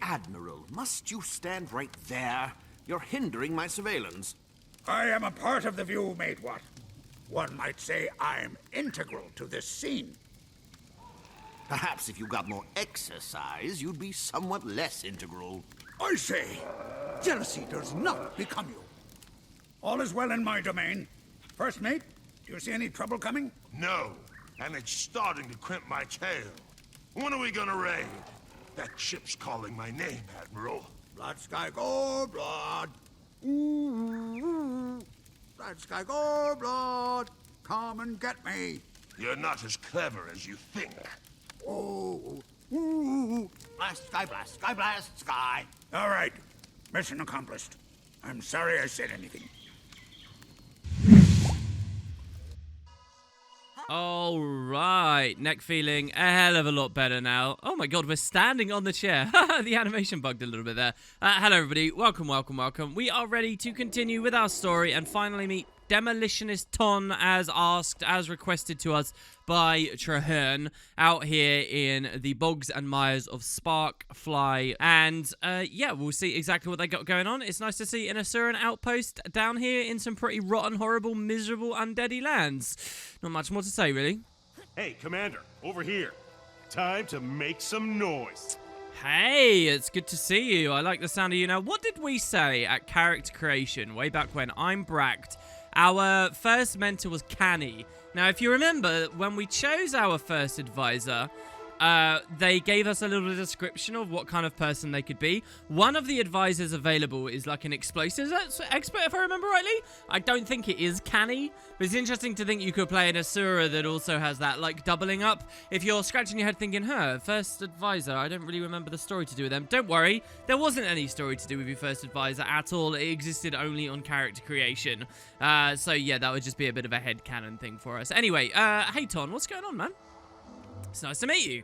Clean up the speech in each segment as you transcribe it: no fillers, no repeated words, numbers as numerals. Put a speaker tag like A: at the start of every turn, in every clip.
A: Admiral, must you stand right there? You're hindering my surveillance.
B: I am a part of the view, mate what? One might say I'm integral to this scene.
A: Perhaps if you got more exercise, you'd be somewhat less integral.
B: I say, jealousy does not become you. All is well in my domain. First mate, do you see any trouble coming?
C: No, and it's starting to crimp my tail. When are we gonna raid? That ship's calling my name, Admiral.
B: Blood sky go blood. Ooh, blood sky go blood. Come and get me.
C: You're not as clever as you think.
B: Oh, ooh.
A: Blast, sky, blast, sky.
B: All right, mission accomplished. I'm sorry I said anything.
D: All right, neck feeling a hell of a lot better now. Oh my god, we're standing on the chair. The animation bugged a little bit there. Hello everybody, welcome. We are ready to continue with our story and finally meet Demolitionist Ton as asked, as requested to us by Traherne out here in the bogs and mires of Sparkfly. And yeah, we'll see exactly what they got going on. It's nice to see an Asuran outpost down here in some pretty rotten, horrible, miserable, undeady lands. Not much more to say, really.
E: Hey, Commander, over here. Time to make some noise.
D: Hey, it's good to see you. I like the sound of you now. What did we say at character creation way back when? I'm Bracked. Our first mentor was Canny. Now, if you remember, when we chose our first advisor, they gave us a little description of what kind of person they could be. One of the advisors available is like an explosives expert, if I remember rightly. I don't think it is Canny, but it's interesting to think you could play an Asura that also has that, like, doubling up. If you're scratching your head thinking, first advisor, I don't really remember the story to do with them. Don't worry, there wasn't any story to do with your first advisor at all. It existed only on character creation. So yeah, that would just be a bit of a headcanon thing for us. Anyway, hey Ton, what's going on, man? It's nice to meet you.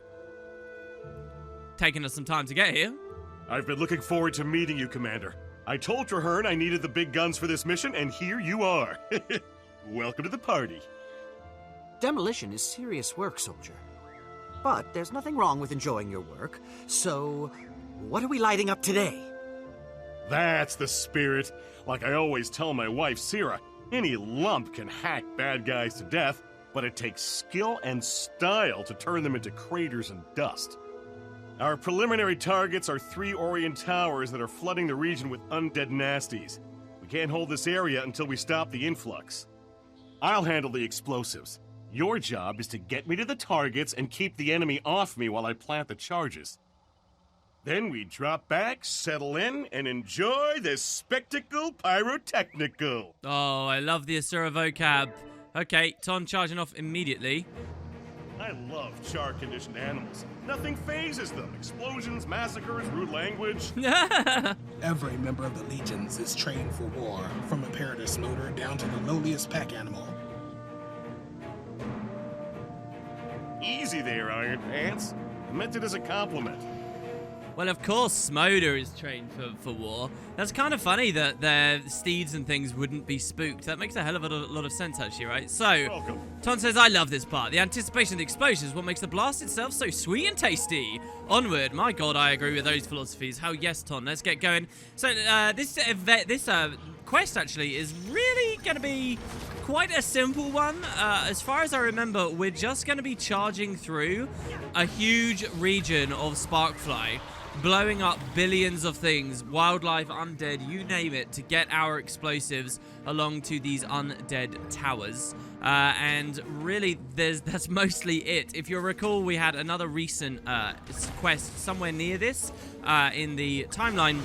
D: Taking us some time to get here.
E: I've been looking forward to meeting you, Commander. I told Traherne I needed the big guns for this mission, and here you are. Welcome to the party.
F: Demolition is serious work, soldier. But there's nothing wrong with enjoying your work. So, what are we lighting up today?
E: That's the spirit. Like I always tell my wife, Syrah, any lump can hack bad guys to death, but it takes skill and style to turn them into craters and dust. Our preliminary targets are 3 Orient towers that are flooding the region with undead nasties. We can't hold this area until we stop the influx. I'll handle the explosives. Your job is to get me to the targets and keep the enemy off me while I plant the charges. Then we drop back, settle in, and enjoy this spectacle pyrotechnical.
D: Oh, I love the Asura vocab. Okay, Ton charging off immediately.
E: I love char-conditioned animals. Nothing phases them. Explosions, massacres, rude language.
G: Every member of the Legions is trained for war, from a Paradis motor down to the lowliest pack animal.
E: Easy there, Iron Pants. I meant it as a compliment.
D: Well, of course, Smoder is trained for war. That's kind of funny that their steeds and things wouldn't be spooked. That makes a hell of a lot of sense, actually, right? So,
E: Welcome.
D: Ton says, I love this part. The anticipation of the explosion is what makes the blast itself so sweet and tasty. Onward. My God, I agree with those philosophies. Oh, yes, Ton. Let's get going. So, this quest, actually, is really going to be quite a simple one. As far as I remember, we're just going to be charging through a huge region of Sparkfly, blowing up billions of things, wildlife, undead, you name it, to get our explosives along to these undead towers. And really, that's mostly it. If you'll recall, we had another recent quest somewhere near this in the timeline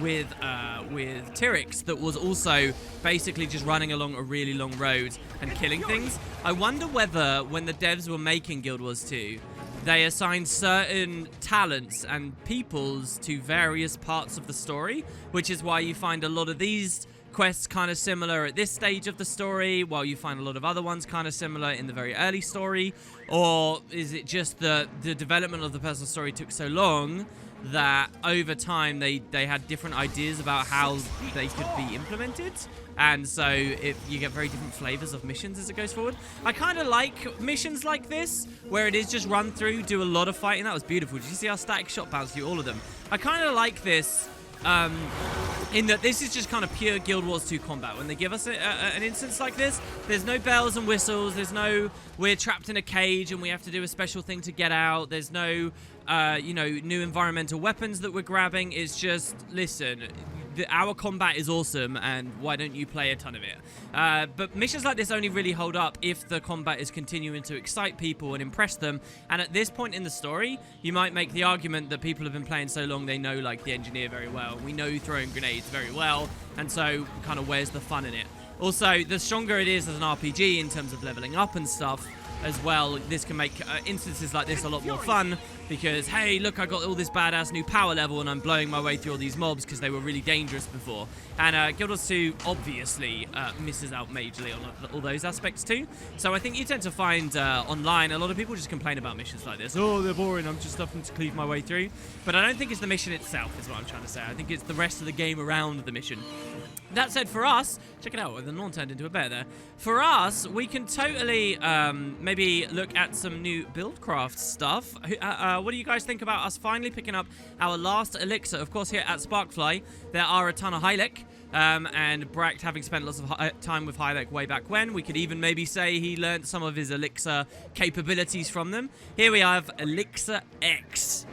D: with Tyrix that was also basically just running along a really long road and killing things. I wonder whether, when the devs were making Guild Wars 2, they assigned certain talents and peoples to various parts of the story, which is why you find a lot of these quests kind of similar at this stage of the story, while you find a lot of other ones kind of similar in the very early story. Or is it just that the development of the personal story took so long that over time they had different ideas about how they could be implemented, and so you get very different flavors of missions as it goes forward. I kind of like missions like this where it is just run through, do a lot of fighting. That was beautiful. Did you see our static shot bounce through all of them? I kind of like this in that this is just kind of pure Guild Wars 2 combat. When they give us an instance like this, there's no bells and whistles, there's no we're trapped in a cage and we have to do a special thing to get out, there's no you know, new environmental weapons that we're grabbing. It's just, listen, our combat is awesome, and why don't you play a ton of it? But missions like this only really hold up if the combat is continuing to excite people and impress them. And at this point in the story, you might make the argument that people have been playing so long they know, like, the engineer very well. We know throwing grenades very well, and so kind of where's the fun in it? Also, the stronger it is as an RPG in terms of leveling up and stuff as well, this can make instances like this a lot more fun, because, hey, look, I got all this badass new power level and I'm blowing my way through all these mobs because they were really dangerous before. And Guild Wars 2 obviously misses out majorly on all those aspects too. So I think you tend to find online a lot of people just complain about missions like this. Oh, they're boring, I'm just having to cleave my way through. But I don't think it's the mission itself is what I'm trying to say. I think it's the rest of the game around the mission. That said, for us, check it out, the lawn turned into a bear there. For us, we can totally maybe look at some new Buildcraft stuff. What do you guys think about us finally picking up our last elixir? Of course, here at Sparkfly, there are a ton of Hylek. And Bract, having spent lots of time with Hylek way back when, we could even maybe say he learned some of his elixir capabilities from them. Here we have Elixir X.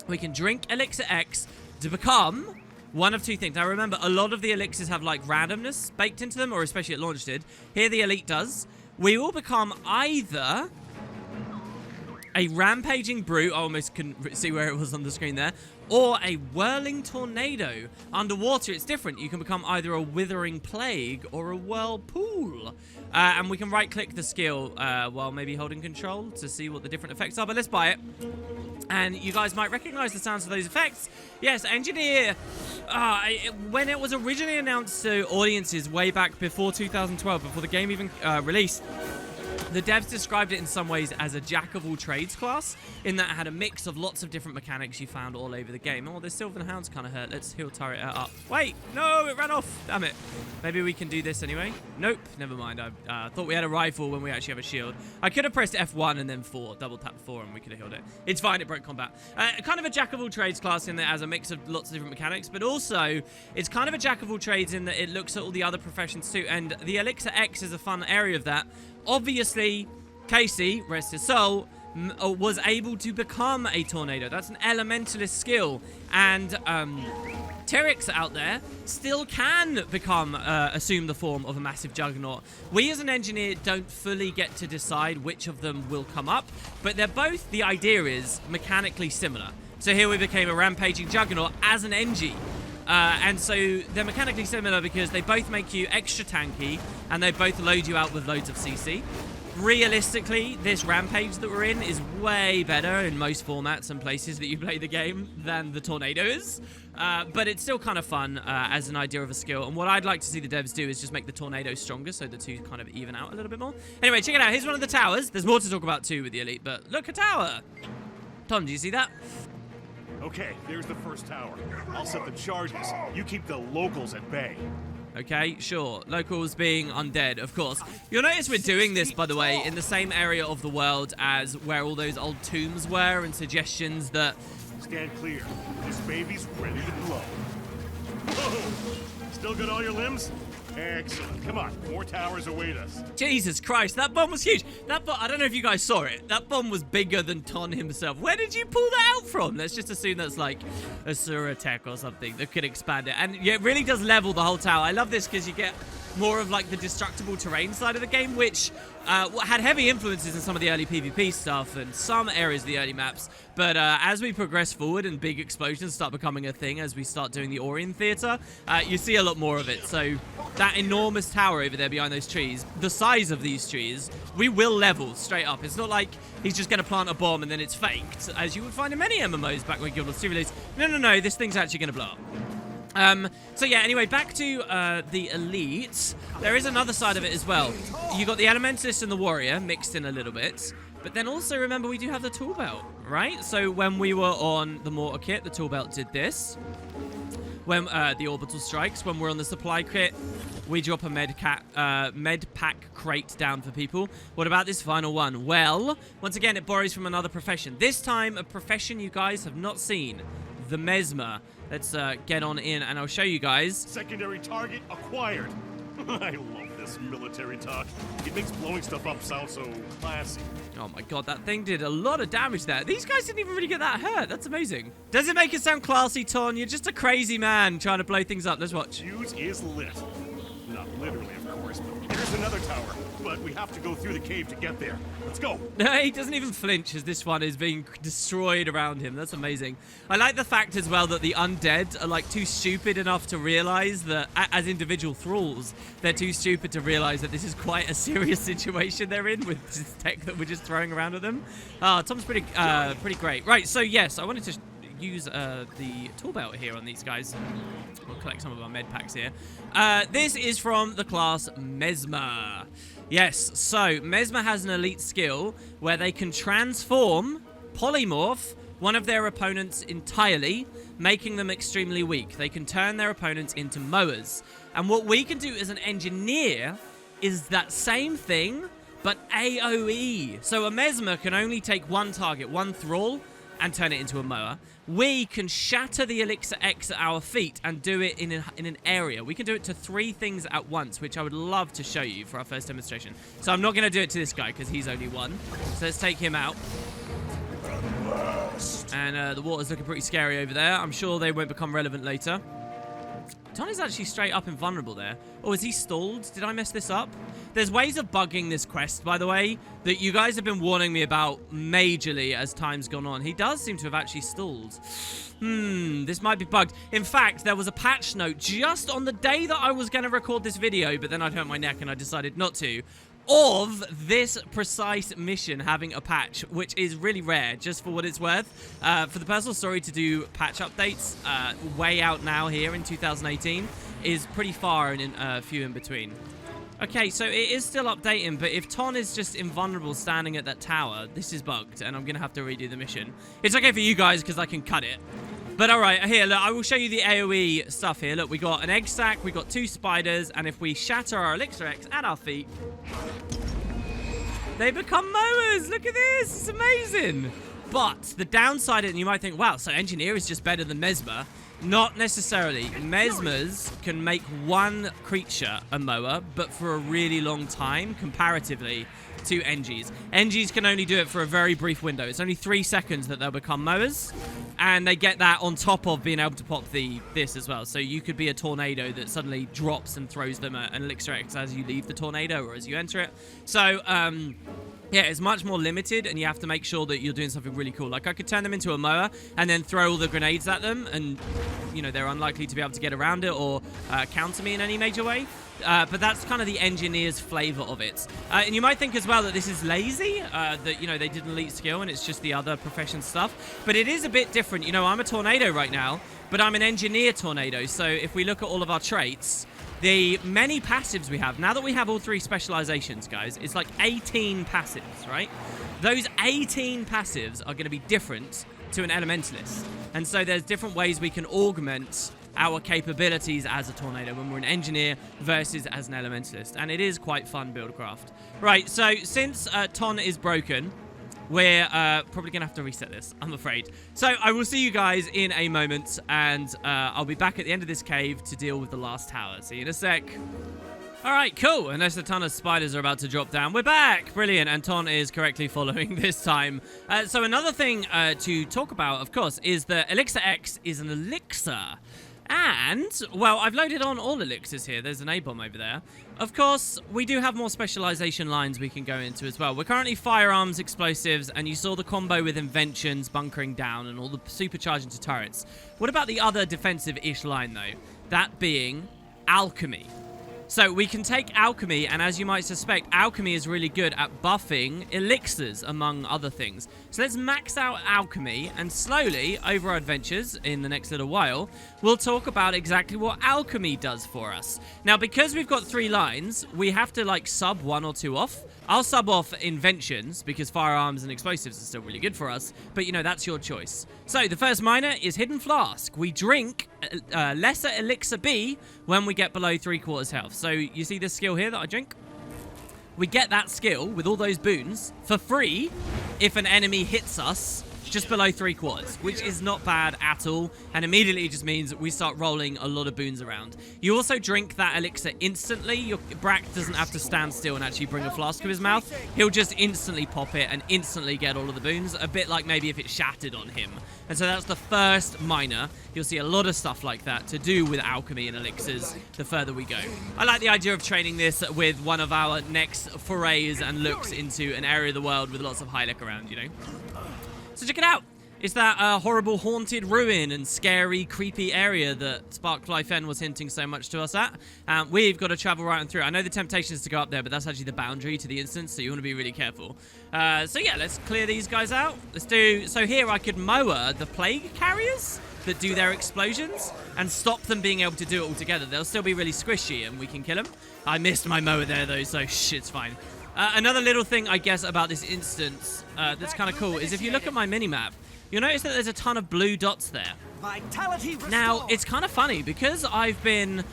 D: We can drink Elixir X to become one of two things. Now remember, a lot of the elixirs have like randomness baked into them, or especially at launch did. Here the Elite does. We will become either a rampaging brute, I almost couldn't see where it was on the screen there, or a whirling tornado. Underwater, it's different. You can become either a withering plague or a whirlpool. And we can right-click the skill while maybe holding control to see what the different effects are. But let's buy it. And you guys might recognize the sounds of those effects. Yes, Engineer, when it was originally announced to audiences way back before 2012, before the game even released, the devs described it in some ways as a jack-of-all-trades class, in that it had a mix of lots of different mechanics you found all over the game. Oh, the Sylvan Hound's kind of hurt. Let's heal turret up. Wait, no, it ran off. Damn it. Maybe we can do this anyway. Nope, never mind. I thought we had a rifle when we actually have a shield. I could have pressed F1 and then 4, double tap 4, and we could have healed it. It's fine, it broke combat. Kind of a jack-of-all-trades class in that it has a mix of lots of different mechanics, but also it's kind of a jack-of-all-trades in that it looks at all the other professions too, and the Elixir X is a fun area of that. Obviously, Casey, rest his soul, was able to become a tornado. That's an elementalist skill. And Teryx out there still can become, assume the form of a massive juggernaut. We as an engineer don't fully get to decide which of them will come up, but they're both, the idea is, mechanically similar. So here we became a rampaging juggernaut as an Engie. And so they're mechanically similar because they both make you extra tanky and they both load you out with loads of CC. Realistically, this rampage that we're in is way better in most formats and places that you play the game than the tornado is. But it's still kind of fun as an idea of a skill. And what I'd like to see the devs do is just make the tornado stronger so the two kind of even out a little bit more. Anyway, check it out. Here's one of the towers. There's more to talk about too with the Elite, but look, a tower. Tom, do you see that?
E: Okay, there's the first tower. I'll set the charges. You keep the locals at bay.
D: Okay, sure. Locals being undead, of course. You'll notice we're doing this, by the way, in the same area of the world as where all those old tombs were, and suggestions that...
E: Stand clear. This baby's ready to blow. Whoa! Still got all your limbs? Excellent. Come on, more towers await us.
D: Jesus Christ, that bomb was huge. That bomb, I don't know if you guys saw it. That bomb was bigger than Ton himself. Where did you pull that out from? Let's just assume that's like a Sura tech or something that could expand it. And yeah, it really does level the whole tower. I love this because you get more of like the destructible terrain side of the game, which had heavy influences in some of the early PvP stuff and some areas of the early maps. But as we progress forward and big explosions start becoming a thing, as we start doing the Orion Theater, you see a lot more of it. So that enormous tower over there behind those trees, the size of these trees, we will level straight up. It's not like he's just going to plant a bomb and then it's faked, as you would find in many MMOs back when Guild Wars 2 released. No, this thing's actually going to blow up. So yeah, anyway, back to the Elite. There is another side of it as well. You got the Elementalist and the Warrior mixed in a little bit. But then also remember we do have the tool belt, right? So when we were on the mortar kit, the tool belt did this. When the orbital strikes, when we're on the supply kit, we drop a med pack crate down for people. What about this final one? Well, once again, it borrows from another profession. This time, a profession you guys have not seen. The Mesmer. Let's get on in, and I'll show you guys.
E: Secondary target acquired. I love this military talk. It makes blowing stuff up sound so classy.
D: Oh my god, that thing did a lot of damage there. These guys didn't even really get that hurt. That's amazing. Does it make it sound classy, Ton? You're just a crazy man trying to blow things up. Let's watch.
E: Fuse is lit. Not literally, of course, but there's another tower. But we have to go through the cave to get there. Let's go.
D: He doesn't even flinch as this one is being destroyed around him. That's amazing. I like the fact as well that the undead are like too stupid enough to realize that as individual thralls, they're too stupid to realize that this is quite a serious situation they're in with this tech that we're just throwing around at them. Tom's pretty great. Right, so yes, I wanted to use the tool belt here on these guys. We'll collect some of our med packs here. This is from the class Mesmer. Yes, so Mesmer has an elite skill where they can transform, polymorph, one of their opponents entirely, making them extremely weak. They can turn their opponents into mowers. And what we can do as an engineer is that same thing, but AoE. So a Mesmer can only take one target, one thrall, and turn it into a mower. We can shatter the Elixir X at our feet and do it in an area. We can do it to 3 things at once, which I would love to show you for our first demonstration. So I'm not going to do it to this guy because he's only 1. So let's take him out. And the water's looking pretty scary over there. I'm sure they won't become relevant later. Tony's actually straight up invulnerable there. Oh, is he stalled? Did I mess this up? There's ways of bugging this quest, by the way, that you guys have been warning me about majorly as time's gone on. He does seem to have actually stalled. This might be bugged. In fact, there was a patch note just on the day that I was going to record this video, but then I'd hurt my neck and I decided not to, of this precise mission having a patch, which is really rare, just for what it's worth. For the personal story to do patch updates way out now here in 2018 is pretty far and few in between. Okay, so it is still updating, but if Ton is just invulnerable standing at that tower, this is bugged, and I'm going to have to redo the mission. It's okay for you guys, because I can cut it. But alright, here, look, I will show you the AoE stuff here. Look, we got an egg sack, we got 2 spiders, and if we shatter our Elixir X at our feet, they become mowers! Look at this! It's amazing! But the downside, and you might think, wow, so Engineer is just better than Mesmer. Not necessarily. Mesmers can make one creature a mower, but for a really long time, comparatively to Engies. Engies can only do it for a very brief window. It's only 3 seconds that they'll become mowers, and they get that on top of being able to pop this as well. So you could be a tornado that suddenly drops and throws them an Elixir X as you leave the tornado or as you enter it. So, yeah, it's much more limited, and you have to make sure that you're doing something really cool. Like, I could turn them into a mower and then throw all the grenades at them, and, you know, they're unlikely to be able to get around it or counter me in any major way. But that's kind of the engineer's flavor of it. And you might think as well that this is lazy, that, you know, they did an elite skill and it's just the other profession stuff. But it is a bit different. You know, I'm a tornado right now, but I'm an engineer tornado. So if we look at all of our traits, the many passives we have, now that we have all 3 specializations, guys, it's like 18 passives, right? Those 18 passives are going to be different to an elementalist. And so there's different ways we can augment our capabilities as a tornado when we're an engineer versus as an elementalist. And it is quite fun buildcraft. Right, so since Ton is broken, we're probably going to have to reset this, I'm afraid. So I will see you guys in a moment, and I'll be back at the end of this cave to deal with the last tower. See you in a sec. All right, cool. Unless a ton of spiders are about to drop down. We're back. Brilliant. And Ton is correctly following this time. So another thing to talk about, of course, is that Elixir X is an elixir. And, well, I've loaded on all elixirs here. There's an A-bomb over there. Of course, we do have more specialization lines we can go into as well. We're currently firearms, explosives, and you saw the combo with inventions, bunkering down, and all the supercharging to turrets. What about the other defensive-ish line, though? That being Alchemy. So we can take Alchemy, and as you might suspect, Alchemy is really good at buffing elixirs, among other things. So let's max out Alchemy, and slowly, over our adventures, in the next little while, we'll talk about exactly what Alchemy does for us. Now, because we've got 3 lines, we have to, like, sub 1 or 2 off. I'll sub off inventions, because firearms and explosives are still really good for us, but, you know, that's your choice. So, the first minor is Hidden Flask. We drink Lesser Elixir B when we get below 3/4 health. So, you see this skill here that I drink? We get that skill with all those boons for free if an enemy hits us just below 3/4, which is not bad at all, and immediately just means we start rolling a lot of boons around. You also drink that elixir instantly. Your Brack doesn't have to stand still and actually bring a flask to his mouth. He'll just instantly pop it and instantly get all of the boons, a bit like maybe if it shattered on him. And so that's the first minor. You'll see a lot of stuff like that to do with alchemy and elixirs the further we go. I like the idea of training this with one of our next forays and looks into an area of the world with lots of high luck around, you know? So check it out. It's that horrible haunted ruin and scary, creepy area that Sparkfly Fen was hinting so much to us at. We've got to travel right on through. I know the temptation is to go up there, but that's actually the boundary to the instance, so you want to be really careful. So yeah, let's clear these guys out. Let's do... So here I could mower the plague carriers that do their explosions and stop them being able to do it all together. They'll still be really squishy and we can kill them. I missed my mower there though, so shit's fine. Another little thing, I guess, about this instance that's kind of cool is if you look at my minimap, you'll notice that there's a ton of blue dots there. Now, it's kind of funny because I've been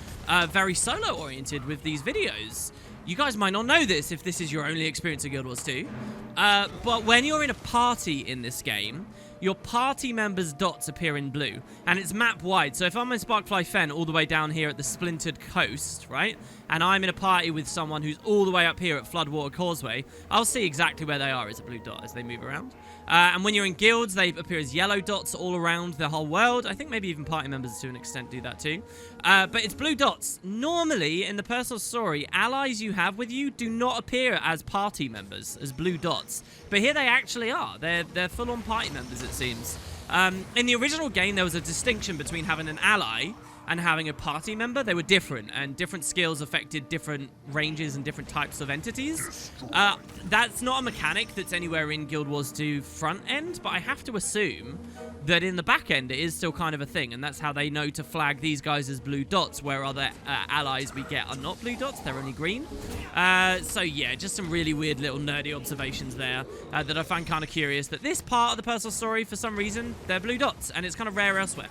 D: very solo-oriented with these videos. You guys might not know this if this is your only experience of Guild Wars 2, but when you're in a party in this game, your party members' dots appear in blue, and it's map-wide. So if I'm in Sparkfly Fen all the way down here at the Splintered Coast, right, and I'm in a party with someone who's all the way up here at Floodwater Causeway, I'll see exactly where they are as a blue dot as they move around. And when you're in guilds, they appear as yellow dots all around the whole world. I think maybe even party members to an extent do that too. But it's blue dots. Normally, in the personal story, allies you have with you do not appear as party members, as blue dots. But here they actually are. They're full-on party members, it seems. In the original game, there was a distinction between having an ally and having a party member. They were different, and different skills affected different ranges and different types of entities. That's not a mechanic that's anywhere in Guild Wars 2 front end, but I have to assume that in the back end it is still kind of a thing, and that's how they know to flag these guys as blue dots, where other allies we get are not blue dots, they're only green. So yeah, just some really weird little nerdy observations there that I find kind of curious, that this part of the personal story, for some reason, they're blue dots, and it's kind of rare elsewhere.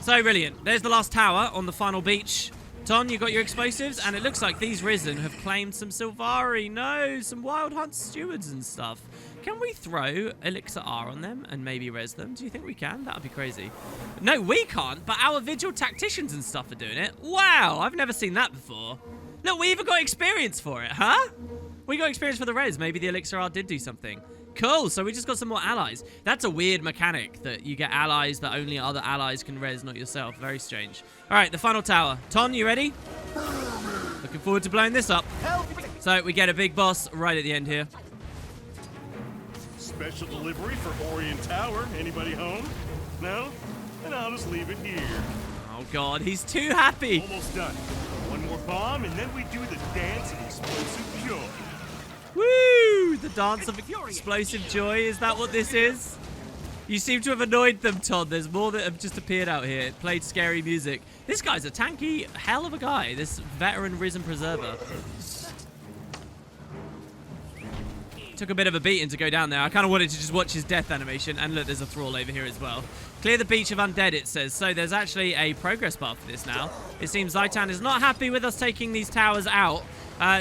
D: So brilliant. There's the last tower on the final beach. Ton, you got your explosives, and it looks like these Risen have claimed some Sylvari. No, some Wild Hunt stewards and stuff. Can we throw Elixir R on them and maybe res them? Do you think we can? That would be crazy. No, we can't, but our Vigil Tacticians and stuff are doing it. Wow, I've never seen that before. Look, we even got experience for it, huh? We got experience for the res. Maybe the Elixir R did do something. Cool, so we just got some more allies. That's a weird mechanic, that you get allies that only other allies can res, not yourself. Very strange. All right, the final tower. Ton, you ready? Looking forward to blowing this up. So we get a big boss right at the end here.
E: Special delivery for Orient Tower. Anybody home? No? Then I'll just leave it here.
D: Oh god, he's too happy.
E: Almost done. One more bomb, and then we do the dance of explosive joy.
D: Woo! The dance of explosive joy. Is that what this is? You seem to have annoyed them, Todd. There's more that have just appeared out here. It played scary music. This guy's a tanky hell of a guy. This veteran Risen Preserver. Took a bit of a beating to go down there. I kind of wanted to just watch his death animation. And look, there's a thrall over here as well. Clear the beach of undead, it says. So there's actually a progress bar for this now. It seems Zaitan is not happy with us taking these towers out.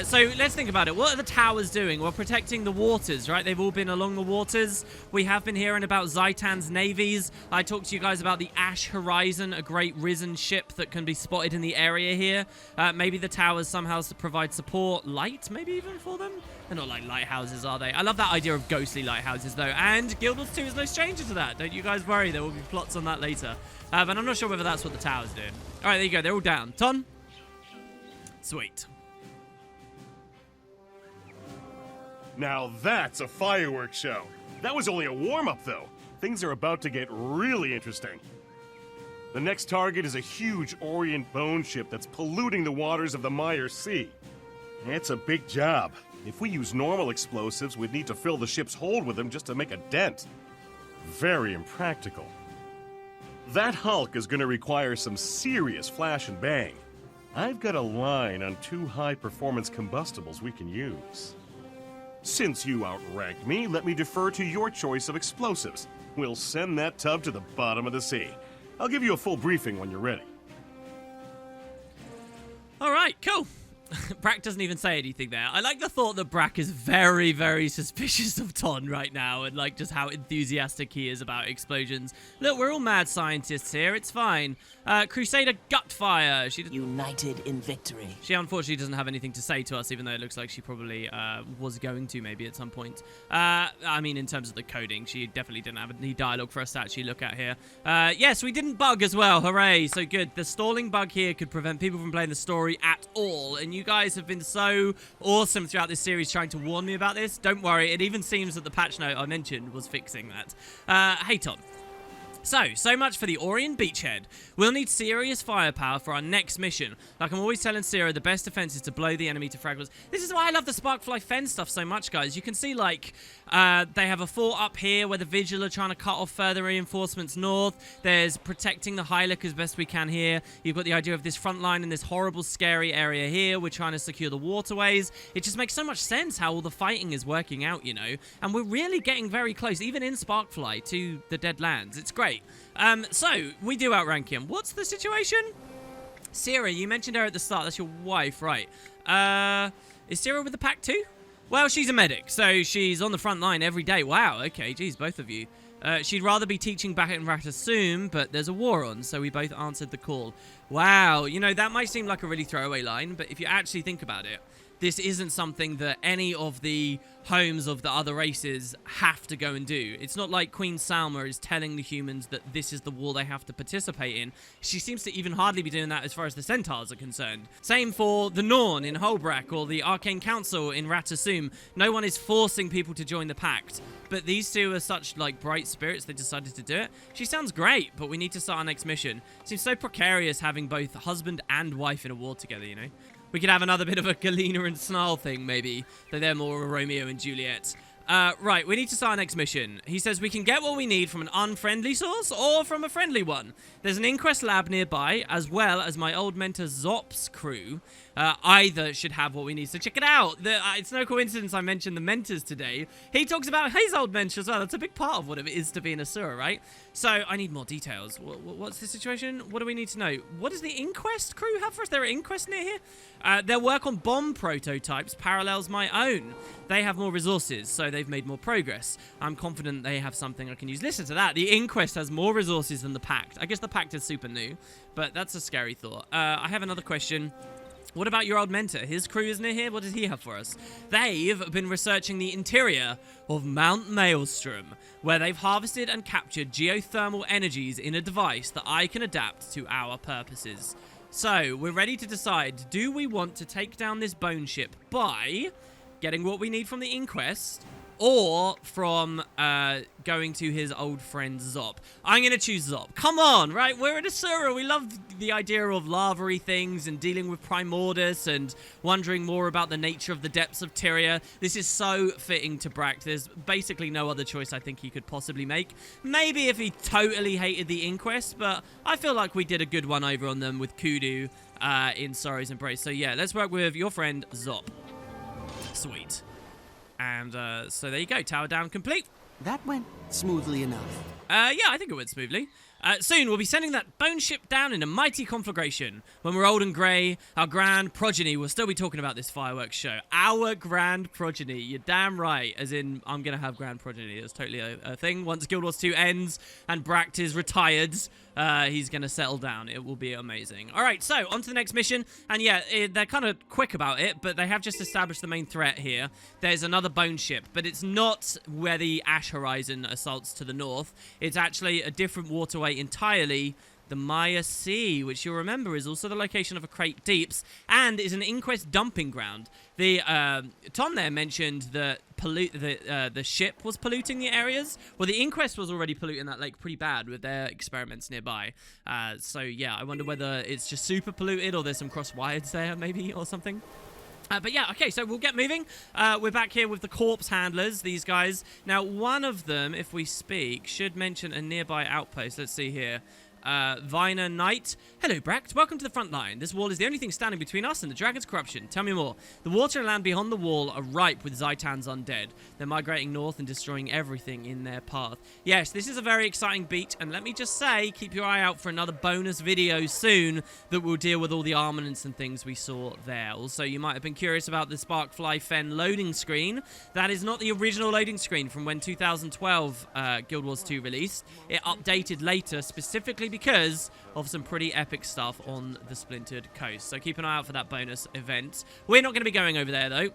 D: So let's think about it. What are the towers doing? Well, protecting the waters, right? They've all been along the waters. We have been hearing about Zaitan's navies. I talked to you guys about the Ash Horizon, a great Risen ship that can be spotted in the area here. Maybe the towers somehow provide support, light maybe even for them? They're not like lighthouses, are they? I love that idea of ghostly lighthouses, though. And Guild Wars 2 is no stranger to that. Don't you guys worry. There will be plots on that later. But I'm not sure whether that's what the tower's doing. All right, there you go. They're all down. Ton? Sweet.
E: Now that's a fireworks show. That was only a warm-up, though. Things are about to get really interesting. The next target is a huge Orient bone ship that's polluting the waters of the Mire Sea. It's a big job. If we use normal explosives, we'd need to fill the ship's hold with them just to make a dent. Very impractical. That hulk is going to require some serious flash and bang. I've got a line on 2 high-performance combustibles we can use. Since you outranked me, let me defer to your choice of explosives. We'll send that tub to the bottom of the sea. I'll give you a full briefing when you're ready.
D: All right, cool. Brack doesn't even say anything there. I like the thought that Brack is very, very suspicious of Ton right now and like just how enthusiastic he is about explosions. Look, we're all mad scientists here. It's fine. Crusader Gutfire.
H: United in victory.
D: She unfortunately doesn't have anything to say to us, even though it looks like she probably was going to maybe at some point. I mean, in terms of the coding, she definitely didn't have any dialogue for us to actually look at here. Yes, we didn't bug as well. Hooray. So good. The stalling bug here could prevent people from playing the story at all. And you guys have been so awesome throughout this series trying to warn me about this. Don't worry. It even seems that the patch note I mentioned was fixing that. Hey, Ton. So much for the Orient beachhead. We'll need serious firepower for our next mission. Like I'm always telling Sierra, the best defense is to blow the enemy to fragments. This is why I love the Sparkfly Fen stuff so much, guys. You can see, like, they have a fort up here where the Vigil are trying to cut off further reinforcements north. There's protecting the Hylic as best we can here. You've got the idea of this front line in this horrible, scary area here. We're trying to secure the waterways. It just makes so much sense how all the fighting is working out, you know. And we're really getting very close, even in Sparkfly, to the Dead Lands. It's great. So, we do outrank him. What's the situation? Sierra, you mentioned her at the start. That's your wife, right. Is Sierra with the pack too? Well, she's a medic, so she's on the front line every day. Wow, okay, geez, both of you. She'd rather be teaching back in Ratasum, but there's a war on, so we both answered the call. Wow, you know, that might seem like a really throwaway line, but if you actually think about it, this isn't something that any of the homes of the other races have to go and do. It's not like Queen Salma is telling the humans that this is the war they have to participate in. She seems to even hardly be doing that as far as the Centaurs are concerned. Same for the Norn in Holbrak or the Arcane Council in Ratasum. No one is forcing people to join the Pact. But these two are such, like, bright spirits, they decided to do it. She sounds great, but we need to start our next mission. Seems so precarious having both husband and wife in a war together, you know? We could have another bit of a Galena and Snarl thing, maybe. Though they're more Romeo and Juliet. Right, we need to start our next mission. He says we can get what we need from an unfriendly source or from a friendly one. There's an Inquest lab nearby, as well as my old mentor Zop's crew. Either should have what we need. So check it out. It's no coincidence I mentioned the mentors today. He talks about his old mentor as well. That's a big part of what it is to be an Asura, right? So I need more details. What's the situation? What do we need to know? What does the Inquest crew have for us? There are Inquest near here? Their work on bomb prototypes parallels my own. They have more resources, so they've made more progress. I'm confident they have something I can use. Listen to that. The Inquest has more resources than the Pact. I guess the Pact is super new, but that's a scary thought. I have another question. What about your old mentor? His crew is near here. What does he have for us? They've been researching the interior of Mount Maelstrom, where they've harvested and captured geothermal energies in a device that I can adapt to our purposes. So, we're ready to decide, do we want to take down this bone ship by getting what we need from the Inquest, or from going to his old friend Zop? I'm going to choose Zop. Come on, right? We're at Asura. We love the idea of lava-y things and dealing with Primordus and wondering more about the nature of the depths of Tyria. This is so fitting to Brack. There's basically no other choice I think he could possibly make. Maybe if he totally hated the Inquest, but I feel like we did a good one over on them with Kudu in Sorrow's Embrace. So yeah, let's work with your friend Zop. Sweet. And so there you go, tower down complete.
F: That went smoothly enough.
D: Yeah, I think it went smoothly. Soon we'll be sending that bone ship down in a mighty conflagration. When we're old and grey, our grand progeny will still be talking about this fireworks show. Our grand progeny, you're damn right. As in, I'm going to have grand progeny. It's totally a thing. Once Guild Wars 2 ends and Bract is retired, he's going to settle down. It will be amazing. All right, so on to the next mission. And yeah, they're kind of quick about it, but they have just established the main threat here. There's another bone ship, but it's not where the Ash Horizon assaults to the north. It's actually a different waterway entirely the Maya Sea, which you'll remember is also the location of a Crate Deeps and is an Inquest dumping ground. The Tom there mentioned that the ship was polluting the areas. Well, the Inquest was already polluting that lake pretty bad with their experiments nearby. So yeah, I wonder whether it's just super polluted or there's some cross-wires there maybe or something. But yeah, okay, so we'll get moving. We're back here with the corpse handlers, these guys. Now, one of them, if we speak, should mention a nearby outpost. Let's see here. Viner Knight. Hello, Bract. Welcome to the front line. This wall is the only thing standing between us and the dragon's corruption. Tell me more. The water and land beyond the wall are ripe with Zaitan's undead. They're migrating north and destroying everything in their path. Yes, this is a very exciting beat, and let me just say, keep your eye out for another bonus video soon that will deal with all the armaments and things we saw there. Also, you might have been curious about the Sparkfly Fen loading screen. That is not the original loading screen from when 2012 Guild Wars 2 released. It updated later, specifically because of some pretty epic stuff on the Splintered Coast. So keep an eye out for that bonus event. We're not going to be going over there, though.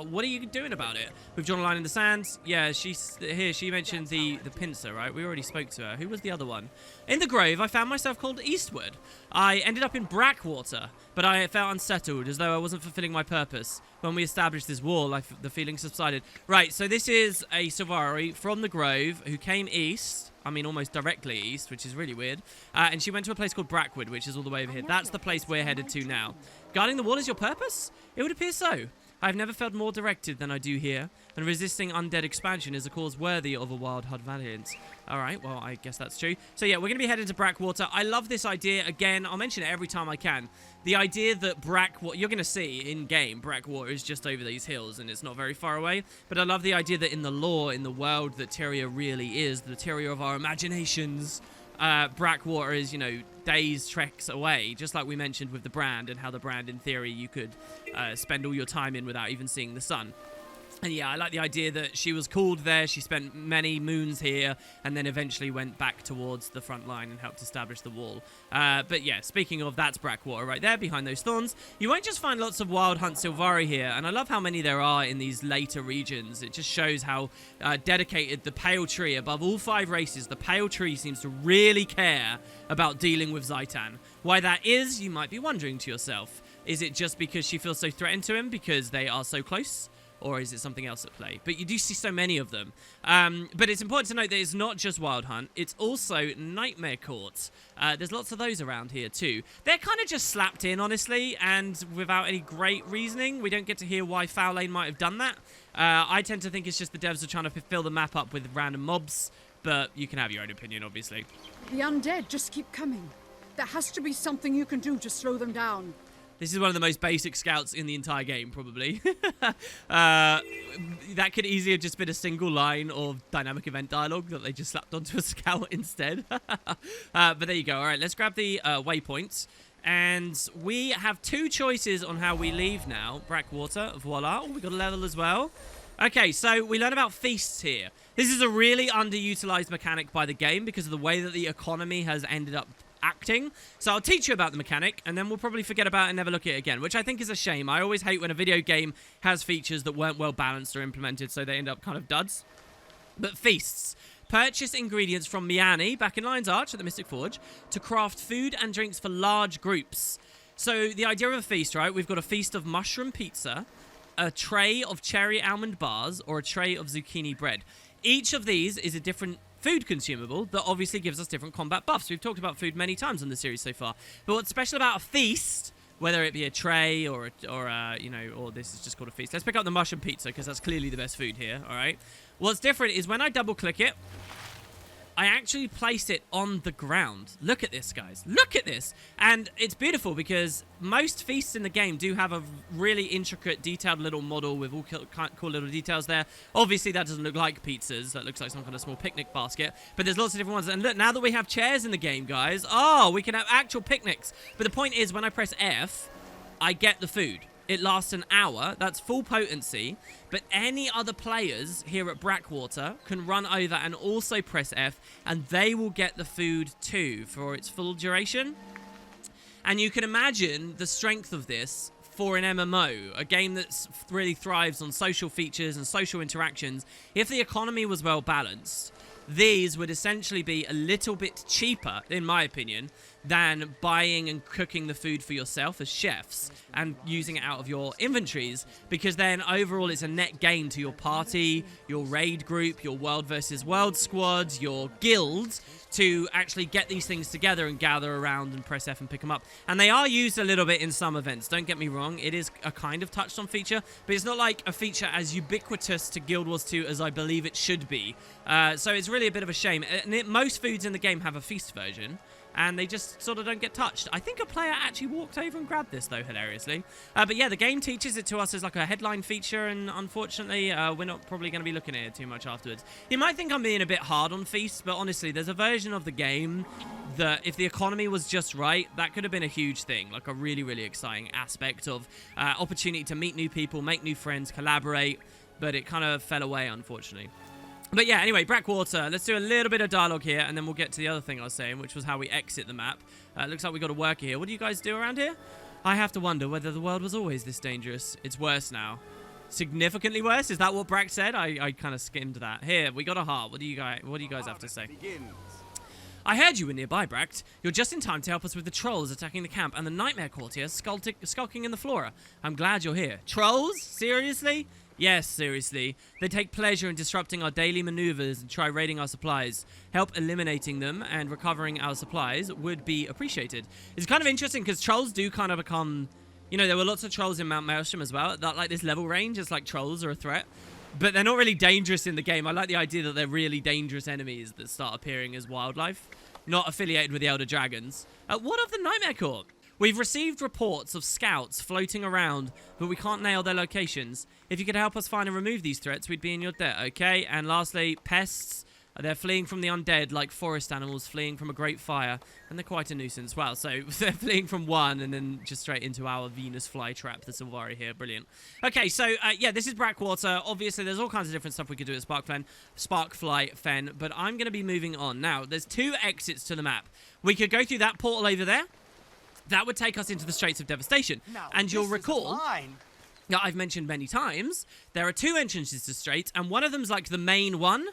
D: What are you doing about it? We've drawn a line in the sand. Yeah, she's here. She mentioned the pincer, right? We already spoke to her. Who was the other one? In the grove, I found myself called Eastward. I ended up in Brackwater, but I felt unsettled, as though I wasn't fulfilling my purpose. When we established this wall, the feeling subsided. Right, so this is a Sylvari from the grove who came east. I mean, almost directly east, which is really weird. And she went to a place called Brackwood, which is all the way over here. That's the place we're headed to now. Guarding the wall is your purpose? It would appear so. I've never felt more directed than I do here, and resisting undead expansion is a cause worthy of a wild hard valiance. Alright, well, I guess that's true. So yeah, we're going to be headed to Brackwater. I love this idea. Again, I'll mention it every time I can. The idea that Brackwater, you're going to see in-game, Brackwater is just over these hills, and it's not very far away. But I love the idea that in the lore, in the world that Tyria really is, the Tyria of our imaginations, Brackwater is, you know, days treks away, just like we mentioned with the brand, and how the brand, in theory, you could spend all your time in without even seeing the sun. And yeah, I like the idea that she was called there, she spent many moons here, and then eventually went back towards the front line and helped establish the wall. But yeah, speaking of, that's Brackwater right there, behind those thorns. You won't just find lots of Wild Hunt Sylvari here, and I love how many there are in these later regions. It just shows how dedicated the Pale Tree, above all 5 races, the Pale Tree seems to really care about dealing with Zaitan. Why that is, you might be wondering to yourself. Is it just because she feels so threatened to him because they are so close? Or is it something else at play? But you do see so many of them. But it's important to note that it's not just Wild Hunt. It's also Nightmare Courts. There's lots of those around here too. They're kind of just slapped in, honestly, and without any great reasoning. We don't get to hear why Foul Lane might have done that. I tend to think it's just the devs are trying to fill the map up with random mobs. But you can have your own opinion, obviously.
I: The undead just keep coming. There has to be something you can do to slow them down.
D: This is one of the most basic scouts in the entire game, probably. That could easily have just been a single line of dynamic event dialogue that they just slapped onto a scout instead. But there you go. All right, let's grab the waypoints. And we have 2 choices on how we leave now. Brackwater, voila. Oh, we got a level as well. Okay, so we learn about feasts here. This is a really underutilized mechanic by the game because of the way that the economy has ended up acting. So I'll teach you about the mechanic, and then we'll probably forget about it and never look at it again, which I think is a shame. I always hate when a video game has features that weren't well balanced or implemented, so they end up kind of duds. But feasts. Purchase ingredients from Miani, back in Lion's Arch at the Mystic Forge, to craft food and drinks for large groups. So the idea of a feast, right? We've got a feast of mushroom pizza, a tray of cherry almond bars, or a tray of zucchini bread. Each of these is a different food consumable that obviously gives us different combat buffs. We've talked about food many times on the series so far. But what's special about a feast, whether it be a tray or this is just called a feast. Let's pick up the mushroom pizza because that's clearly the best food here, all right? What's different is when I double click it, I actually place it on the ground. Look at this, guys. Look at this. And it's beautiful because most feasts in the game do have a really intricate, detailed little model with all cool little details there. Obviously, that doesn't look like pizzas. That looks like some kind of small picnic basket. But there's lots of different ones. And look, now that we have chairs in the game, guys, we can have actual picnics. But the point is, when I press F, I get the food. It lasts an hour. That's full potency. But any other players here at Brackwater can run over and also press F, and they will get the food too for its full duration. And you can imagine the strength of this for an MMO, a game that really thrives on social features and social interactions. If the economy was well balanced, these would essentially be a little bit cheaper, in my opinion, than buying and cooking the food for yourself as chefs and using it out of your inventories, because then overall it's a net gain to your party, your raid group, your world versus world squad, your guilds, to actually get these things together and gather around and press F and pick them up. And they are used a little bit in some events, don't get me wrong. It is a kind of touched on feature, but it's not like a feature as ubiquitous to Guild Wars 2 as I believe it should be. So it's really a bit of a shame. And most foods in the game have a feast version, and they just sort of don't get touched. I think a player actually walked over and grabbed this, though, hilariously. But yeah, the game teaches it to us as like a headline feature, and unfortunately, we're not probably going to be looking at it too much afterwards. You might think I'm being a bit hard on feasts, but honestly, there's a version of the game that, if the economy was just right, that could have been a huge thing, like a really, really exciting aspect of opportunity to meet new people, make new friends, collaborate, but it kind of fell away, unfortunately. But yeah, anyway, Brackwater. Let's do a little bit of dialogue here, and then we'll get to the other thing I was saying, which was how we exit the map. Looks like we got a worker here. What do you guys do around here? I have to wonder whether the world was always this dangerous. It's worse now. Significantly worse? Is that what Brack said? I kind of skimmed that. Here, we got a heart. What do you guys have to say? I heard you were nearby, Bract. You're just in time to help us with the trolls attacking the camp and the nightmare courtier skulking in the flora. I'm glad you're here. Trolls? Seriously? Yes, seriously. They take pleasure in disrupting our daily maneuvers and try raiding our supplies. Help eliminating them and recovering our supplies would be appreciated. It's kind of interesting because trolls do kind of become... You know, there were lots of trolls in Mount Maelstrom as well. That, like, this level range is like trolls are a threat. But they're not really dangerous in the game. I like the idea that they're really dangerous enemies that start appearing as wildlife. Not affiliated with the Elder Dragons. What of the Nightmare Court? We've received reports of scouts floating around, but we can't nail their locations. If you could help us find and remove these threats, we'd be in your debt, okay? And lastly, pests. They're fleeing from the undead like forest animals fleeing from a great fire. And they're quite a nuisance. Wow, so they're fleeing from one and then just straight into our Venus flytrap, the Sylvari here. Brilliant. Okay, so yeah, this is Brackwater. Obviously, there's all kinds of different stuff we could do at Sparkfly Fen, but I'm going to be moving on. Now, there's 2 exits to the map. We could go through that portal over there. That would take us into the Straits of Devastation. Now, and you'll recall... Now, I've mentioned many times, there are 2 entrances to Straits, and one of them's like the main one.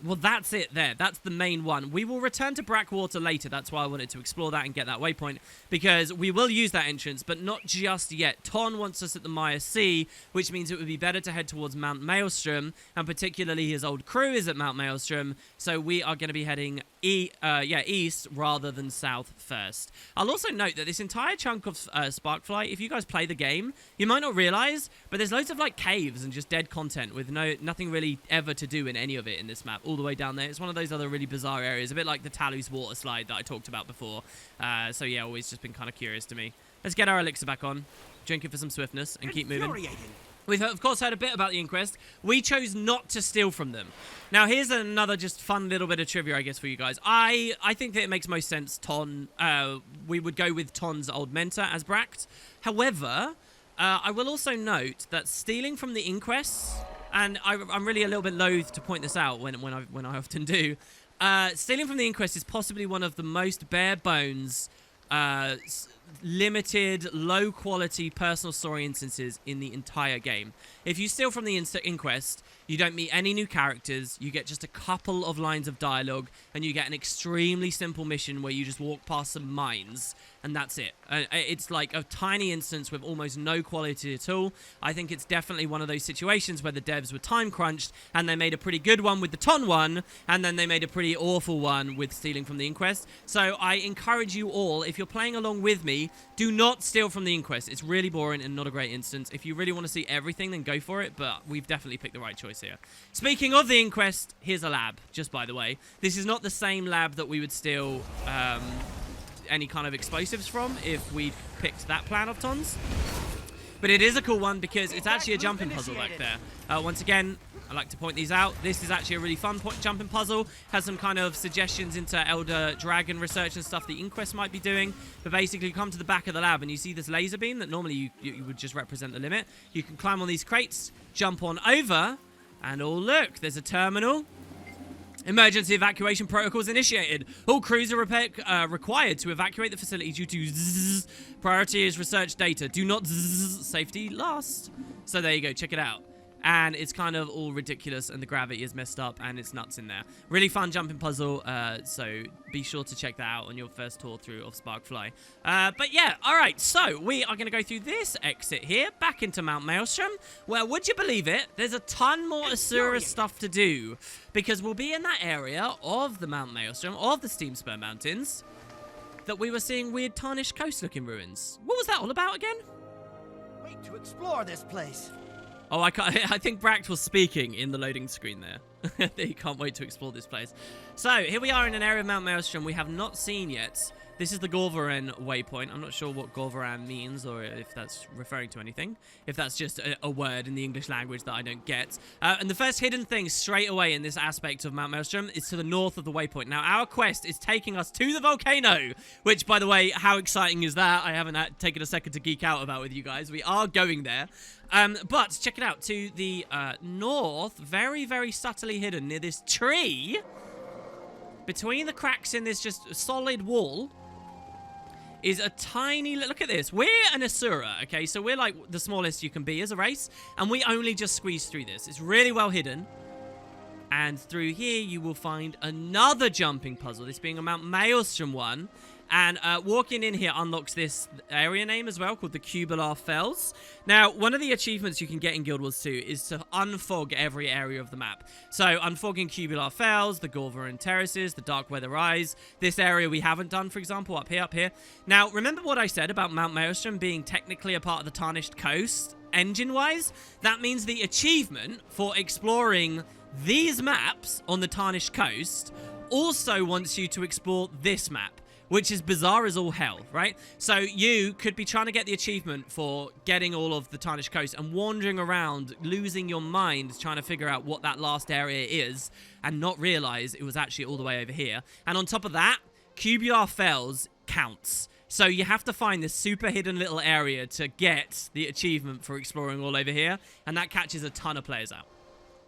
D: Well, that's it there. That's the main one. We will return to Brackwater later. That's why I wanted to explore that and get that waypoint, because we will use that entrance, but not just yet. Ton wants us at the Maya Sea, which means it would be better to head towards Mount Maelstrom, and particularly his old crew is at Mount Maelstrom, so we are going to be heading east rather than south first. I'll also note that this entire chunk of Sparkfly, if you guys play the game, you might not realize, but there's loads of like caves and just dead content with nothing really ever to do in any of it in this map, all the way down there. It's one of those other really bizarre areas, a bit like the Talus water slide that I talked about before. So yeah, always just been kind of curious to me. Let's get our elixir back on, drink it for some swiftness, and keep moving. We've, of course, heard a bit about the Inquest. We chose not to steal from them. Now, here's another just fun little bit of trivia, I guess, for you guys. I think that it makes most sense, we would go with Ton's old mentor as Bract. However, I will also note that stealing from the Inquest, and I'm really a little bit loath to point this out when I often do, stealing from the Inquest is possibly one of the most bare bones, limited, low-quality personal story instances in the entire game. If you steal from the Inquest, you don't meet any new characters, you get just a couple of lines of dialogue, and you get an extremely simple mission where you just walk past some mines, and that's it. It's like a tiny instance with almost no quality at all. I think it's definitely one of those situations where the devs were time crunched, and they made a pretty good one with the Ton one, and then they made a pretty awful one with stealing from the Inquest. So I encourage you all, if you're playing along with me, do not steal from the Inquest. It's really boring and not a great instance. If you really want to see everything, then go for it, but we've definitely picked the right choice here. Speaking of the Inquest, here's a lab, just by the way. This is not the same lab that we would steal any kind of explosives from if we picked that plan of Ton's. But it is a cool one because it's actually a jumping puzzle back there. Once again, I like to point these out. This is actually a really fun jumping puzzle. Has some kind of suggestions into Elder Dragon research and stuff the Inquest might be doing. But basically, you come to the back of the lab and you see this laser beam that normally you would just represent the limit. You can climb on these crates, jump on over, and oh look, there's a terminal. Emergency evacuation protocols initiated. All crews are required to evacuate the facility due to zzz. Priority is research data. Do not zzz. Safety last. So there you go. Check it out. and it's kind of all ridiculous, and the gravity is messed up, and it's nuts in there. Really fun jumping puzzle, so be sure to check that out on your first tour through of Sparkfly. But yeah, alright, so we are going to go through this exit here, back into Mount Maelstrom, where, would you believe it, there's a ton more Asura stuff to do, because we'll be in that area of the Mount Maelstrom, of the Steam Spur Mountains, that we were seeing weird tarnished coast-looking ruins. What was that all about again?
F: Wait to explore this place.
D: Oh, I think Bract was speaking in the loading screen there. He can't wait to explore this place. So, here we are in an area of Mount Maelstrom we have not seen yet. This is the Gorvaran waypoint. I'm not sure what Gorvaran means, or if that's referring to anything. If that's just a word in the English language that I don't get. And the first hidden thing straight away in this aspect of Mount Maelstrom is to the north of the waypoint. Now, our quest is taking us to the volcano, which, by the way, how exciting is that? I haven't taken a second to geek out about with you guys. We are going there. But check it out. To the north, very, very subtly hidden near this tree, between the cracks in this just solid wall, is a tiny... Look at this. We're an Asura, okay? So we're like the smallest you can be as a race, and we only just squeeze through this. It's really well hidden. And through here, you will find another jumping puzzle, this being a Mount Maelstrom one. And walking in here unlocks this area name as well, called the Cubular Fells. Now, one of the achievements you can get in Guild Wars 2 is to unfog every area of the map. So, unfogging Cubular Fells, the Gorvaran Terraces, the Dark Weather Eyes. This area we haven't done, for example, up here. Now, remember what I said about Mount Maelstrom being technically a part of the Tarnished Coast, engine-wise? That means the achievement for exploring these maps on the Tarnished Coast also wants you to explore this map, which is bizarre as all hell, right? So you could be trying to get the achievement for getting all of the Tarnished Coast and wandering around, losing your mind, trying to figure out what that last area is, and not realize it was actually all the way over here. And on top of that, Cubular Fells counts. So you have to find this super hidden little area to get the achievement for exploring all over here, and that catches a ton of players out.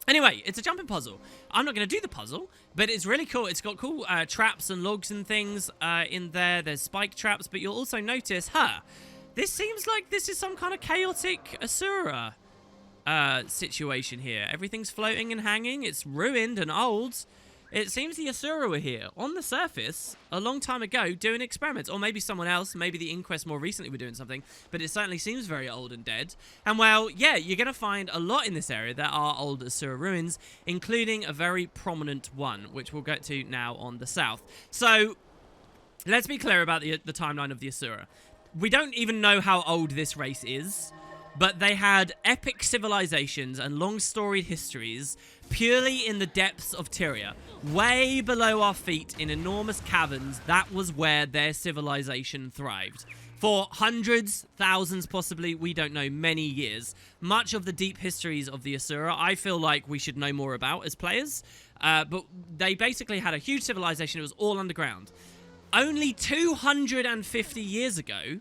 D: Anyway, it's a jumping puzzle. I'm not going to do the puzzle, but it's really cool. It's got cool traps and logs and things in there. There's spike traps, but you'll also notice, this seems like this is some kind of chaotic Asura situation here. Everything's floating and hanging. It's ruined and old. It seems the Asura were here on the surface a long time ago doing experiments. Or maybe someone else, maybe the Inquest more recently were doing something. But it certainly seems very old and dead. And well, yeah, you're going to find a lot in this area that are old Asura ruins, including a very prominent one, which we'll get to now on the south. So, let's be clear about the timeline of the Asura. We don't even know how old this race is, but they had epic civilizations and long-storied histories purely in the depths of Tyria. Way below our feet in enormous caverns, that was where their civilization thrived. For hundreds, thousands, possibly, we don't know, many years. Much of the deep histories of the Asura, I feel like we should know more about as players. But they basically had a huge civilization. It was all underground. Only 250 years ago,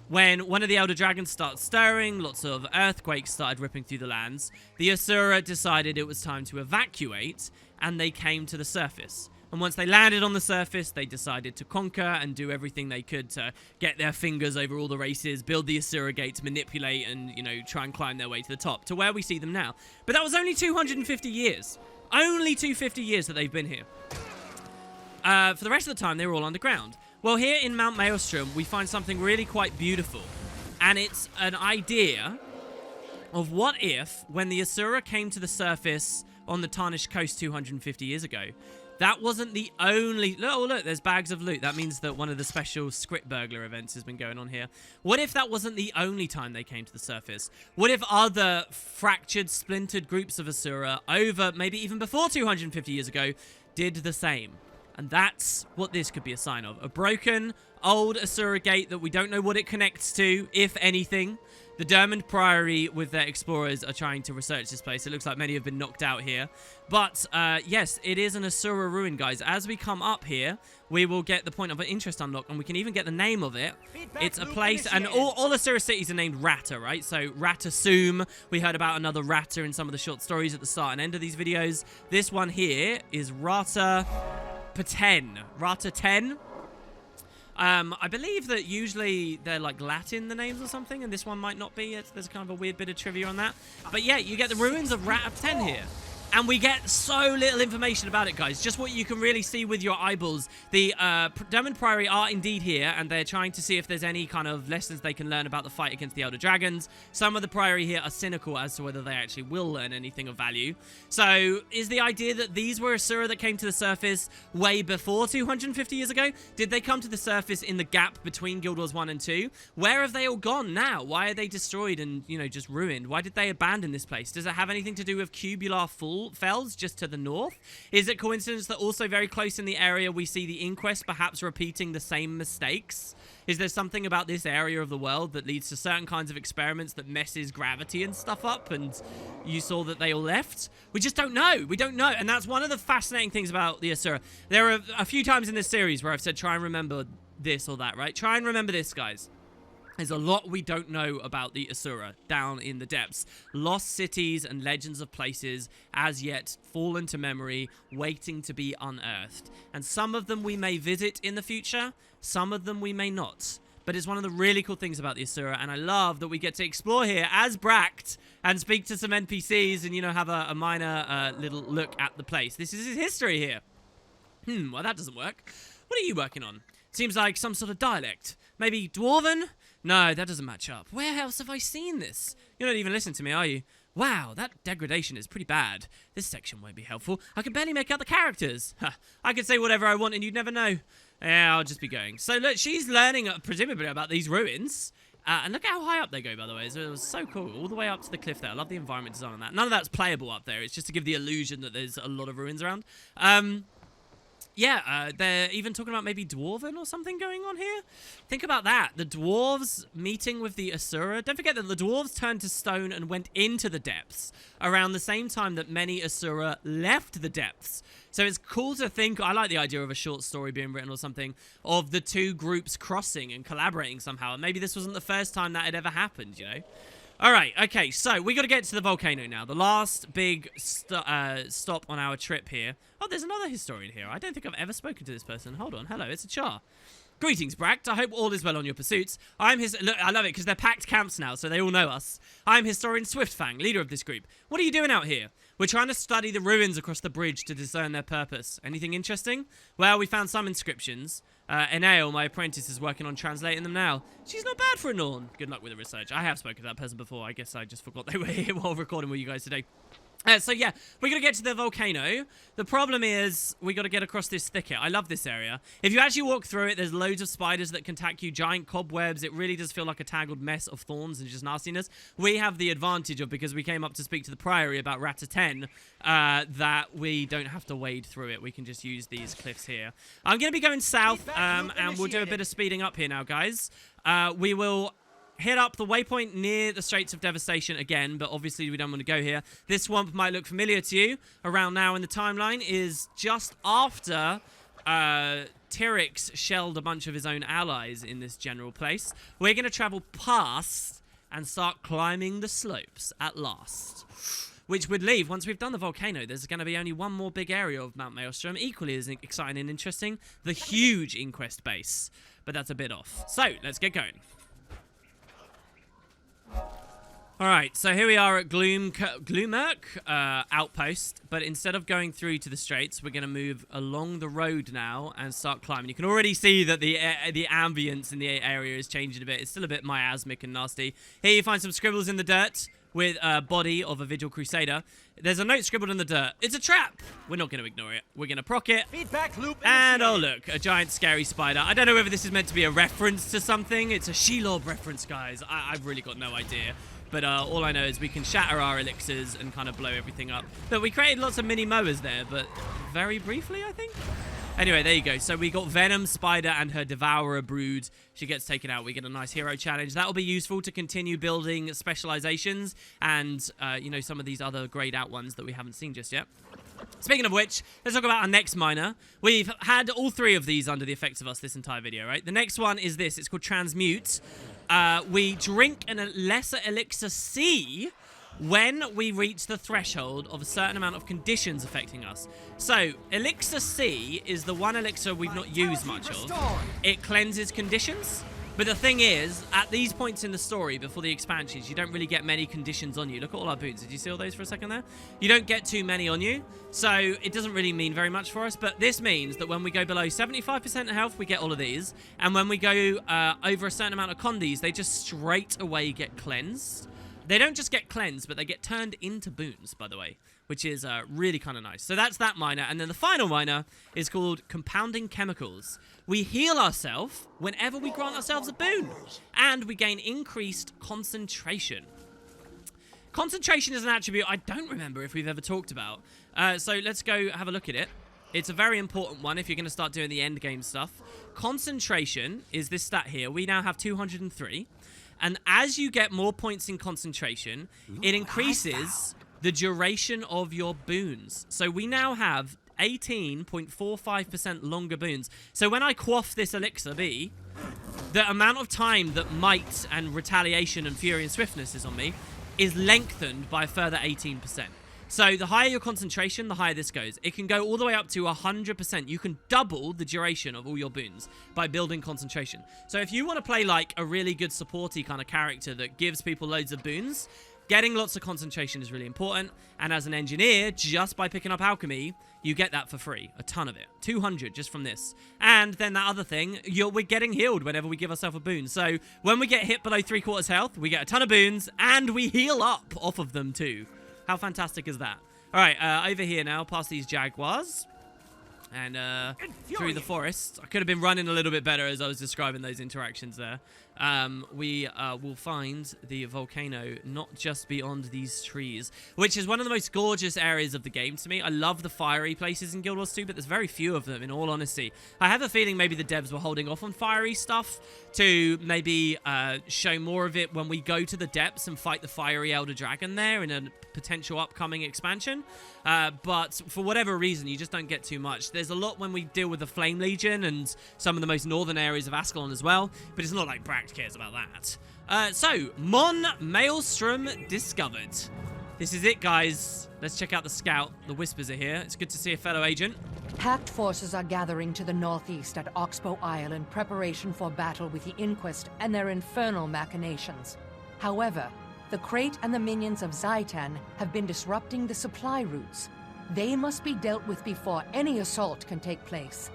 D: when one of the Elder Dragons started stirring, lots of earthquakes started ripping through the lands, the Asura decided it was time to evacuate, and they came to the surface. And once they landed on the surface, they decided to conquer and do everything they could to get their fingers over all the races, build the Asura gates, manipulate, and, you know, try and climb their way to the top, to where we see them now. But that was only 250 years. Only 250 years that they've been here. For the rest of the time, they were all underground. Well, here in Mount Maelstrom, we find something really quite beautiful. And it's an idea of what if, when the Asura came to the surface on the Tarnished Coast 250 years ago, that wasn't the only... Oh, look, there's bags of loot. That means that one of the special script burglar events has been going on here. What if that wasn't the only time they came to the surface? What if other fractured, splintered groups of Asura over, maybe even before 250 years ago, did the same? And that's what this could be a sign of. A broken, old Asura gate that we don't know what it connects to, if anything. The Dermond Priory with their explorers are trying to research this place. It looks like many have been knocked out here. But, yes, it is an Asura ruin, guys. As we come up here, we will get the point of an interest unlock, and we can even get the name of it. It's a place, and all Asura cities are named Rata, right? So, Ratasum. We heard about another Rata in some of the short stories at the start and end of these videos. This one here is Rata 10. I believe that usually they're like Latin, the names or something, and this one might not be. There's kind of a weird bit of trivia on that. But yeah, you get the ruins of Rat of 10 here. And we get so little information about it, guys. Just what you can really see with your eyeballs. The Diamond Priory are indeed here, and they're trying to see if there's any kind of lessons they can learn about the fight against the Elder Dragons. Some of the Priory here are cynical as to whether they actually will learn anything of value. So, is the idea that these were Asura that came to the surface way before 250 years ago? Did they come to the surface in the gap between Guild Wars 1 and 2? Where have they all gone now? Why are they destroyed and, you know, just ruined? Why did they abandon this place? Does it have anything to do with Cubular Fells just to the north? Is it coincidence that also very close in the area we see the Inquest perhaps repeating the same mistakes? Is there something about this area of the world that leads to certain kinds of experiments that messes gravity and stuff up, and you saw that they all left? We just don't know. We don't know. And that's one of the fascinating things about the Asura. There are a few times in this series where I've said try and remember this or that, right? Try and remember this, guys. There's a lot we don't know about the Asura down in the depths. Lost cities and legends of places as yet fallen to memory, waiting to be unearthed. And some of them we may visit in the future, some of them we may not. But it's one of the really cool things about the Asura, and I love that we get to explore here as Bract and speak to some NPCs and, you know, have a minor little look at the place. This is his history here. Well, that doesn't work. What are you working on? Seems like some sort of dialect. Maybe Dwarven? No, that doesn't match up. Where else have I seen this? You're not even listening to me, are you? Wow, that degradation is pretty bad. This section won't be helpful. I can barely make out the characters. I could say whatever I want and you'd never know. Yeah, I'll just be going. So look, she's learning, presumably, about these ruins. And look how high up they go, by the way. It was so cool. All the way up to the cliff there. I love the environment design on that. None of that's playable up there. It's just to give the illusion that there's a lot of ruins around. Yeah, they're even talking about maybe Dwarven or something going on here. Think about that. The dwarves meeting with the Asura. Don't forget that the dwarves turned to stone and went into the depths around the same time that many Asura left the depths. So it's cool to think, I like the idea of a short story being written or something, of the two groups crossing and collaborating somehow. And maybe this wasn't the first time that had ever happened, you know? All right, okay, so we got to get to the volcano now. The last big stop on our trip here. Oh, there's another historian here. I don't think I've ever spoken to this person. Hold on, hello, it's a Char. Greetings, Bract. I hope all is well on your pursuits. Look, I love it because they're packed camps now, so they all know us. I'm historian Swiftfang, leader of this group. What are you doing out here? We're trying to study the ruins across the bridge to discern their purpose. Anything interesting? Well, we found some inscriptions. Enael, my apprentice, is working on translating them now. She's not bad for a Norn. Good luck with the research. I have spoken to that person before. I guess I just forgot they were here while recording with you guys today. So yeah, we're going to get to the volcano. The problem is we got to get across this thicket. I love this area. If you actually walk through it, there's loads of spiders that can attack you, giant cobwebs. It really does feel like a tangled mess of thorns and just nastiness. We have the advantage of, because we came up to speak to the Priory about Rata 10, that we don't have to wade through it. We can just use these cliffs here. I'm going to be going south, and we'll do a bit of speeding up here now, guys. We will hit up the waypoint near the Straits of Devastation again, but obviously we don't want to go here. This swamp might look familiar to you. Around now in the timeline is just after Tyrix shelled a bunch of his own allies in this general place. We're going to travel past and start climbing the slopes at last. Which would leave, once we've done the volcano, there's going to be only one more big area of Mount Maelstrom, equally as exciting and interesting, the huge Inquest base. But that's a bit off. So, let's get going. Alright, so here we are at Gloomerk outpost, but instead of going through to the straits, we're going to move along the road now and start climbing. You can already see that the ambience in the area is changing a bit. It's still a bit miasmic and nasty. Here you find some scribbles in the dirt with a body of a Vigil Crusader. There's a note scribbled in the dirt. It's a trap! We're not going to ignore it. We're going to proc it.
F: Feedback loop.
D: And oh look, a giant scary spider. I don't know whether this is meant to be a reference to something. It's a Shelob reference, guys. I've really got no idea. But all I know is we can shatter our elixirs and kind of blow everything up. Look, we created lots of mini mowers there, but very briefly, I think. Anyway, there you go. So we got Venom, Spider, and her Devourer brood. She gets taken out. We get a nice hero challenge. That'll be useful to continue building specializations and, you know, some of these other grayed out ones that we haven't seen just yet. Speaking of which, let's talk about our next miner. We've had all three of these under the effects of us this entire video, right? The next one is this. It's called Transmute. We drink a lesser elixir C when we reach the threshold of a certain amount of conditions affecting us. So, Elixir C is the one elixir we've not used much of. It cleanses conditions. But the thing is, at these points in the story, before the expansions, you don't really get many conditions on you. Look at all our boons. Did you see all those for a second there? You don't get too many on you, so it doesn't really mean very much for us. But this means that when we go below 75% health, we get all of these. And when we go over a certain amount of condies, they just straight away get cleansed. They don't just get cleansed, but they get turned into boons, by the way, which is really kind of nice. So that's that minor. And then the final minor is called Compounding Chemicals. We heal ourselves whenever we grant ourselves a boon, and we gain increased concentration. Concentration is an attribute I don't remember if we've ever talked about. So let's go have a look at it. It's a very important one if you're going to start doing the end game stuff. Concentration is this stat here. We now have 203. And as you get more points in concentration, it increases the duration of your boons. So we now have 18.45% longer boons. So when I quaff this Elixir B, the amount of time that Might and Retaliation and Fury and Swiftness is on me is lengthened by a further 18%. So the higher your concentration, the higher this goes. It can go all the way up to 100%. You can double the duration of all your boons by building concentration. So if you want to play like a really good supporty kind of character that gives people loads of boons, getting lots of concentration is really important. And as an engineer, just by picking up Alchemy, you get that for free. A ton of it. 200 just from this. And then that other thing, we're getting healed whenever we give ourselves a boon. So when we get hit below 3/4 health, we get a ton of boons and we heal up off of them too. How fantastic is that? All right, over here now, past these jaguars. And through the forest. I could have been running a little bit better as I was describing those interactions there. We will find the volcano not just beyond these trees, which is one of the most gorgeous areas of the game to me. I love the fiery places in Guild Wars 2, but there's very few of them, in all honesty. I have a feeling maybe the devs were holding off on fiery stuff to maybe show more of it when we go to the depths and fight the fiery Elder Dragon there in a potential upcoming expansion. But for whatever reason, you just don't get too much. There's a lot when we deal with the Flame Legion and some of the most northern areas of Ascalon as well, but it's not like Bract cares about that. So, Mon Maelstrom discovered. This is it, guys. Let's check out the scout. The Whispers are here. It's good to see a fellow agent.
J: Pact forces are gathering to the northeast at Oxbow Isle in preparation for battle with the Inquest and their infernal machinations. However, the Crate and the minions of Zaitan have been disrupting the supply routes. They must be dealt with before any assault can take place.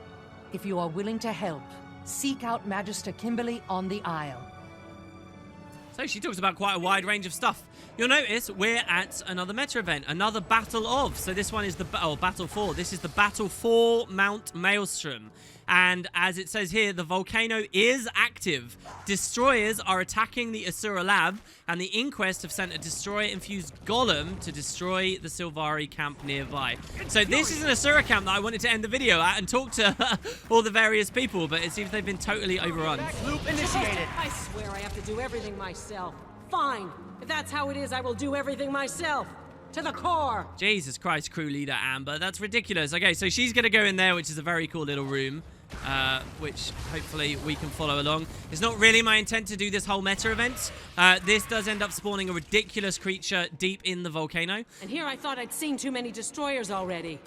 J: If you are willing to help, seek out Magister Kimberly on the Isle.
D: So she talks about quite a wide range of stuff. You'll notice we're at another meta event, another Battle of. So this one is the Battle for. This is the Battle for Mount Maelstrom. And as it says here, the volcano is active. Destroyers are attacking the Asura lab, and the Inquest have sent a destroyer-infused golem to destroy the Sylvari camp nearby. So this is an Asura camp that I wanted to end the video at and talk to all the various people, but it seems they've been totally overrun.
K: Loop initiated. I swear I have to do everything myself. Fine. If that's how it is, I will do everything myself. To the core.
D: Jesus Christ, crew leader Amber. That's ridiculous. Okay, so she's going to go in there, which is a very cool little room. Which hopefully we can follow along. It's not really my intent to do this whole meta event. This does end up spawning a ridiculous creature deep in the volcano.
K: And here I thought I'd seen too many destroyers already.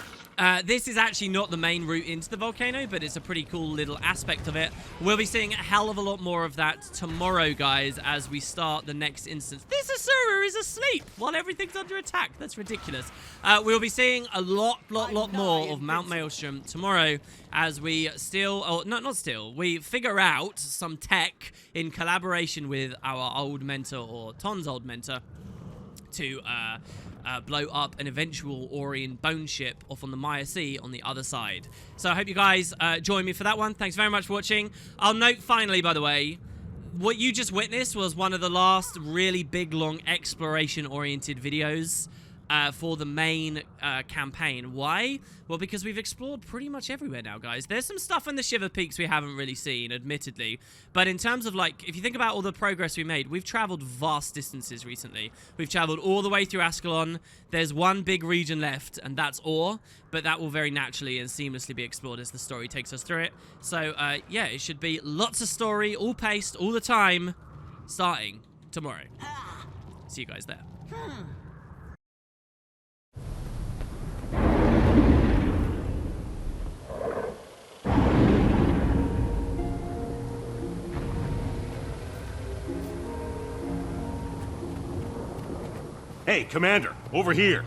D: This is actually not the main route into the volcano, but it's a pretty cool little aspect of it. We'll be seeing a hell of a lot more of that tomorrow, guys, as we start the next instance. This Asura is asleep while everything's under attack. That's ridiculous. We'll be seeing a lot more of Mount Maelstrom tomorrow as we we figure out some tech in collaboration with our old mentor, or Ton's old mentor, to blow up an eventual Orion bone ship off on the Maya Sea on the other side. So I hope you guys join me for that one. Thanks very much for watching. I'll note finally, by the way, what you just witnessed was one of the last really big, long exploration-oriented videos for the main campaign. Why? Well, because we've explored pretty much everywhere now, guys. There's some stuff in the Shiver Peaks we haven't really seen, admittedly. But in terms of, like, if you think about all the progress we made, we've traveled vast distances recently. We've traveled all the way through Ascalon. There's one big region left, and that's Ore. But that will very naturally and seamlessly be explored as the story takes us through it. So, yeah, it should be lots of story, all paced, all the time, starting tomorrow. See you guys there.
E: Hey, Commander, over here.